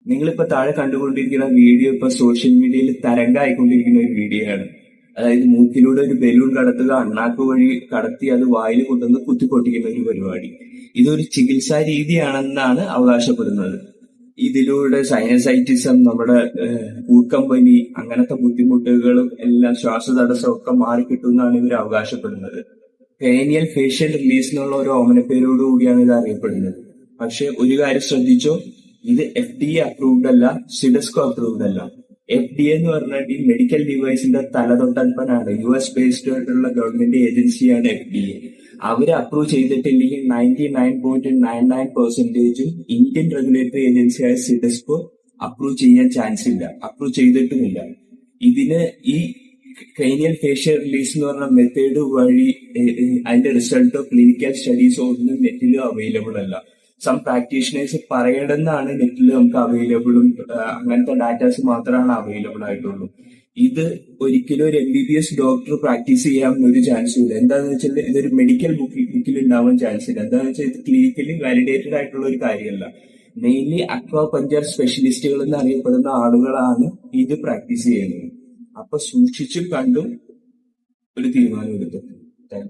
നിങ്ങളിപ്പോ താഴെ കണ്ടുകൊണ്ടിരിക്കുന്ന വീഡിയോ ഇപ്പൊ സോഷ്യൽ മീഡിയയിൽ തരംഗമായിക്കൊണ്ടിരിക്കുന്ന ഒരു വീഡിയോ ആണ്. അതായത് മൂക്കിലൂടെ ഒരു ബലൂൺ കടത്തുക, അണ്ണാക്ക് വഴി കടത്തി അത് വായിൽ കൊണ്ടുവന്ന് കുത്തിപ്പൊട്ടിക്കുന്ന ഒരു പരിപാടി. ഇതൊരു ചികിത്സാ രീതിയാണെന്നാണ് അവകാശപ്പെടുന്നത്. ഇതിലൂടെ സൈനസൈറ്റിസം, നമ്മുടെ പൂക്കമ്പനി, അങ്ങനത്തെ ബുദ്ധിമുട്ടുകളും എല്ലാം, ശ്വാസതടസ്സം ഒക്കെ മാറിക്കിട്ടുമെന്നാണ് ഇവർ അവകാശപ്പെടുന്നത്. ക്രേനിയൽ ഫേഷ്യൽ റിലീസ് എന്നുള്ള ഒരു ഓമനപ്പേരോടുകൂടിയാണ് ഇത് അറിയപ്പെടുന്നത്. പക്ഷെ ഒരു കാര്യം ശ്രദ്ധിച്ചോ, ഇത് FDA അപ്രൂവ്ഡ് അല്ല, സിഡസ്കോ അപ്രൂവ്ഡ് അല്ല. FDA എന്ന് പറഞ്ഞാൽ ഈ മെഡിക്കൽ ഡിവൈസിന്റെ തലതൊട്ടൽപ്പനാണ്. US ബേസ്ഡ് ആയിട്ടുള്ള ഗവൺമെന്റ് ഏജൻസിയാണ് FDA. അവര് അപ്രൂവ് ചെയ്തിട്ടില്ലെങ്കിൽ 99.99% ഇന്ത്യൻ റെഗുലേറ്ററി ഏജൻസിയായ സിഡസ്കോ അപ്രൂവ് ചെയ്യാൻ ചാൻസ് ഇല്ല, അപ്രൂവ് ചെയ്തിട്ടുമില്ല. ഇതിന് ഈ ക്രേനിയൽ ഫേഷ്യൽ റിലീസ് എന്ന് പറഞ്ഞ മെത്തേഡ് വഴി അതിന്റെ റിസൾട്ടോ ക്ലിനിക്കൽ സ്റ്റഡീസോ ഒന്നും നെറ്റിലും അവൈലബിൾ അല്ല. സം പ്രാക്ടീഷണേഴ്സ് പറയണമെന്നാണ് നെറ്റിൽ നമുക്ക് അവൈലബിളും, അങ്ങനത്തെ ഡാറ്റാസ് മാത്രമാണ് അവൈലബിൾ ആയിട്ടുള്ളൂ. ഇത് ഒരിക്കലും ഒരു MBBS ഡോക്ടർ പ്രാക്ടീസ് ചെയ്യാവുന്ന ഒരു ചാൻസും ഇല്ല. എന്താണെന്ന് വെച്ചാൽ ഇതൊരു മെഡിക്കൽ ബുക്കിൽ ഉണ്ടാവാൻ ചാൻസ് ഇല്ല. എന്താണെന്ന് വെച്ചാൽ ഇത് ക്ലിനിക്കലി വാലിഡേറ്റഡ് ആയിട്ടുള്ള ഒരു കാര്യമല്ല. മെയിൻലി അക്വാപഞ്ചർ സ്പെഷ്യലിസ്റ്റുകൾ എന്നറിയപ്പെടുന്ന ആളുകളാണ് ഇത് പ്രാക്ടീസ് ചെയ്യുന്നത്. അപ്പൊ സൂക്ഷിച്ചും കണ്ടും ഒരു തീരുമാനം എടുത്തു. Thank you.